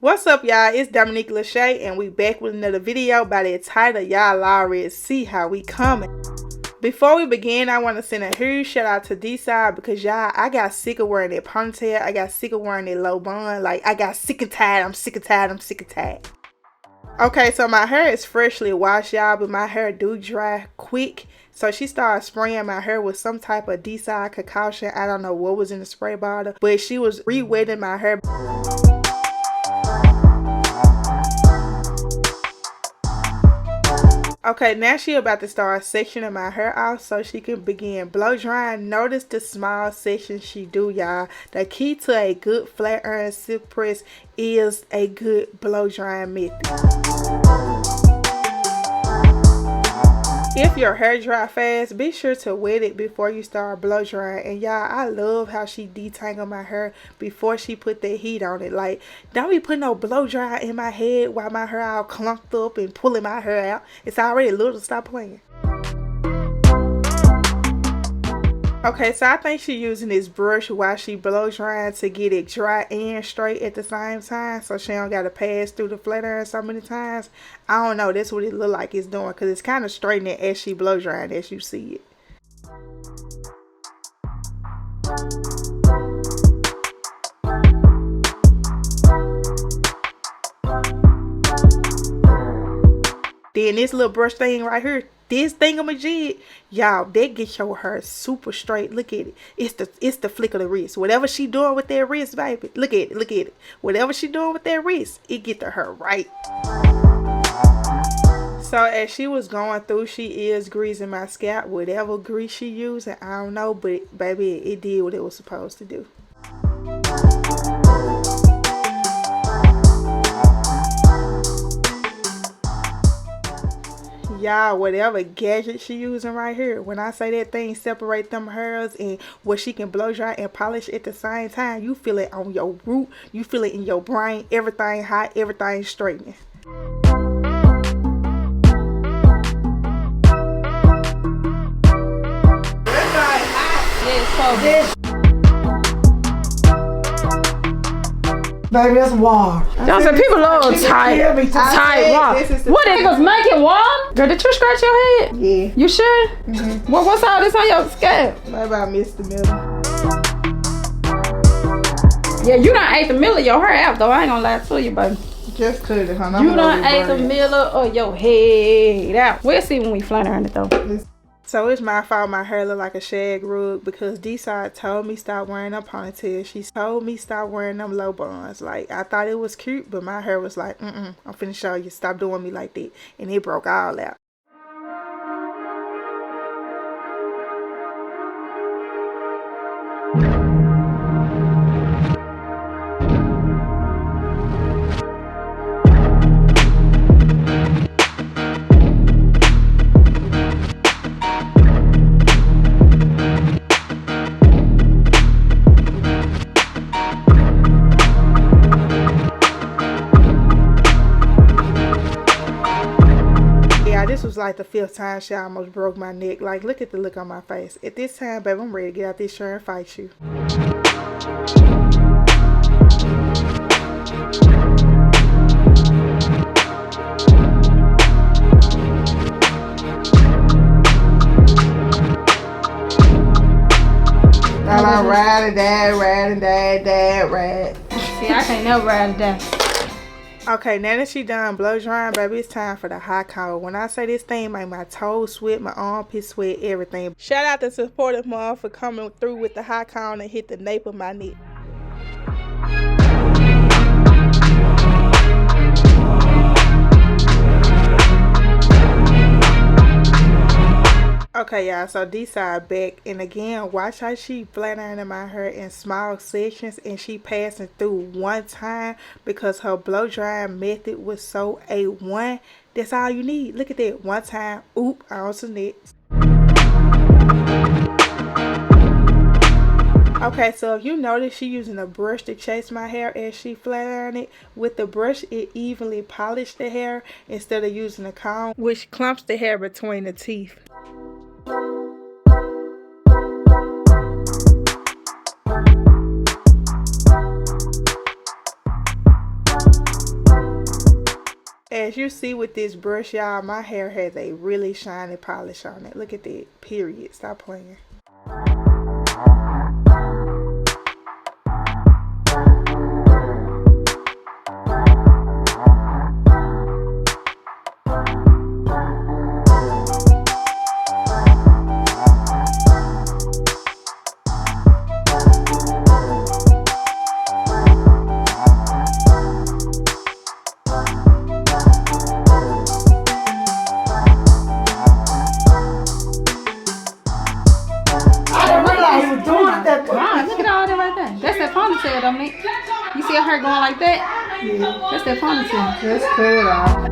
What's up, y'all? It's Dominique, LaShae, and we back with another video. By the title, y'all already see how we coming. Before we begin, I want to send a huge shout out to D-Side because y'all, I got sick of wearing that ponytail. I got sick of wearing that low bun. Like, I got sick and tired. I'm sick and tired. I'm sick and tired. Okay, so my hair is freshly washed, y'all, but my hair do dry quick. So she started spraying my hair with some type of D-Side concoction. I don't know what was in the spray bottle, but she was re-wetting my hair. Okay, now she about to start sectioning my hair off so she can begin blow drying. Notice the small section she do, y'all. The key to a good flat iron silk press is a good blow drying method. If your hair dry fast, be sure to wet it before you start blow drying. And y'all, I love how she detangled my hair before she put that heat on it. Like, don't be putting no blow dry in my head while my hair all clumped up and pulling my hair out. It's already little. Stop playing. Okay, so I think she's using this brush while she blow drying to get it dry and straight at the same time, so she don't got to pass through the flat iron so many times. I don't know, that's what it look like it's doing, because it's kind of straightening as she blow drying, as you see it. Then this little brush thing right here, this thingamajig, y'all, that gets your hair super straight. Look at it. It's the flick of the wrist. Whatever she doing with that wrist, baby. Look at it. Look at it. Whatever she doing with that wrist, it get the hair right. So as she was going through, she is greasing my scalp. Whatever grease she using, I don't know, but baby, it did what it was supposed to do. Y'all, whatever gadget she using right here, when I say that thing separate them hairs and what she can blow dry and polish at the same time, you feel it on your root, you feel it in your brain, everything hot, everything straightening. Everything hot. Yeah, so baby, it's warm. Y'all said people love tight warm. What niggas making warm? Girl, did you scratch your head? Yeah. You sure? Mm-hmm. What's all this on your scalp? Maybe I missed the middle. Yeah, you done ate the middle of your hair out though. I ain't gonna lie to you, baby. Just cut it, huh? You done ate the middle of your head out. We'll see when we fly around it though. So it's my fault my hair look like a shag rug because D-Side told me stop wearing a ponytail. She told me stop wearing them low buns. Like, I thought it was cute, but my hair was like, I'm finna show you, stop doing me like that. And it broke all out. This was like the 5th time she almost broke my neck. Like, look at the look on my face. At this time, baby, I'm ready to get out this chair and fight you. And I'm riding, ride. See, I can't never ride that. Okay, now that she done blow drying, baby, it's time for the hot cold. When I say this thing make my toes sweat, my armpits sweat, everything. Shout out to supportive mom for coming through with the hot cold and hit the nape of my neck. Okay, y'all, so D-Side back, and again, watch how she flat ironing my hair in small sections, and she passing through one time because her blow drying method was so A1. That's all you need. Look at that, one time, oop, on to next. Okay, so if you notice, she using a brush to chase my hair as she flat iron it. With the brush, it evenly polished the hair instead of using a comb, which clumps the hair between the teeth. As you see with this brush, y'all, my hair has a really shiny polish on it. Look at that. Period. Stop playing. That's that ponytail, Dominique. You see her going like that? Yeah. That's that ponytail. Let's cut it off.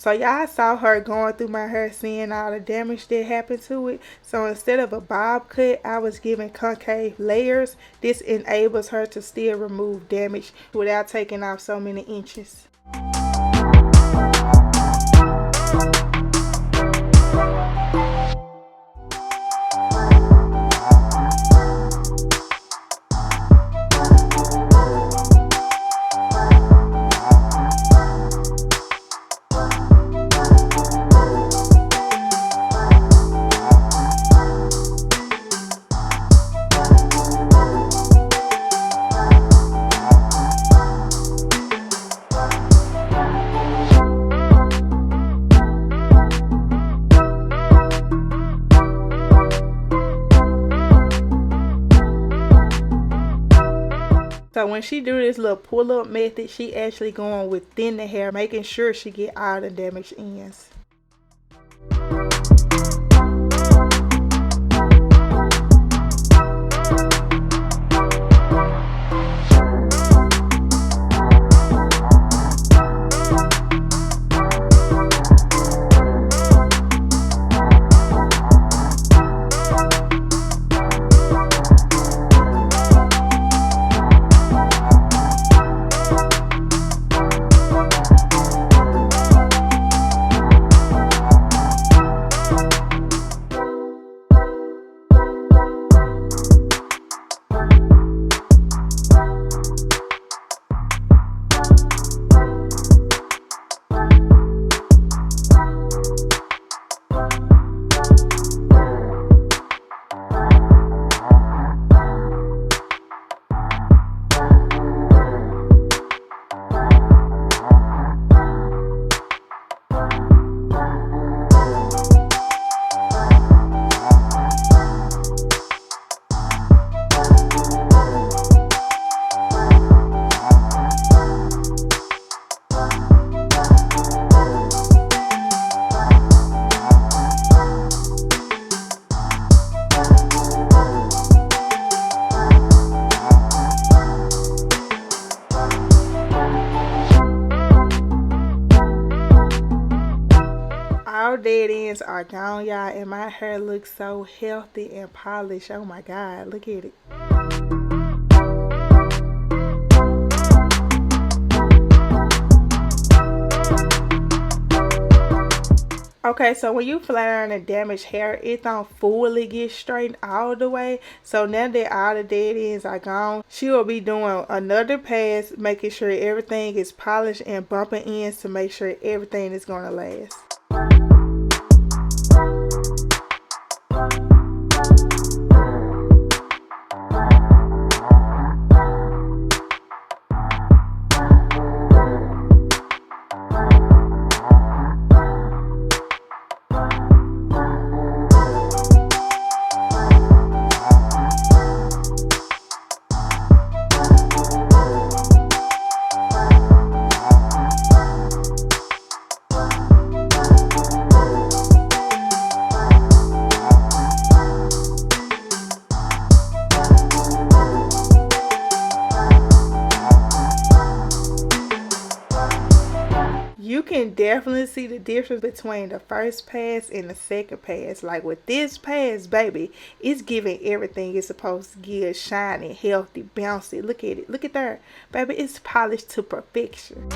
So y'all saw her going through my hair, seeing all the damage that happened to it. So instead of a bob cut, I was giving concave layers. This enables her to still remove damage without taking off so many inches. So when she do this little pull-up method, she actually going within the hair, making sure she get all the damaged ends. ends are gone, y'all, and my hair looks so healthy and polished. Oh my God, look at it. Okay, so when you flat iron a damaged hair, it don't fully get straightened all the way. So now that all the dead ends are gone, she will be doing another pass, making sure everything is polished and bumping ends to make sure everything is going to last. You can definitely see the difference between the first pass and the second pass. Like with this pass, baby, it's giving everything it's supposed to give. Shiny, healthy, bouncy. Look at it. Look at that. Baby, it's polished to perfection.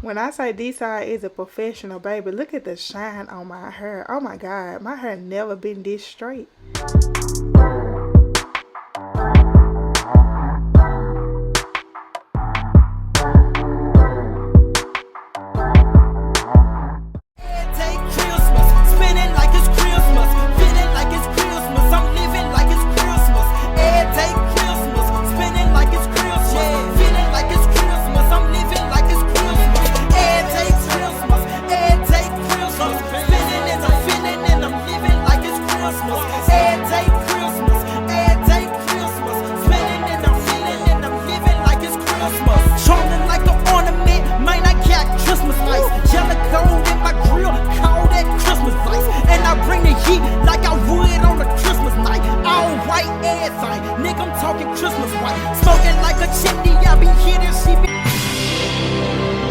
When I say D-Side is a professional, baby, look at the shine on my hair. Oh my God, my hair never been this straight. Nigga, I'm talking Christmas white. Smoking like a chimney, I be here, she be.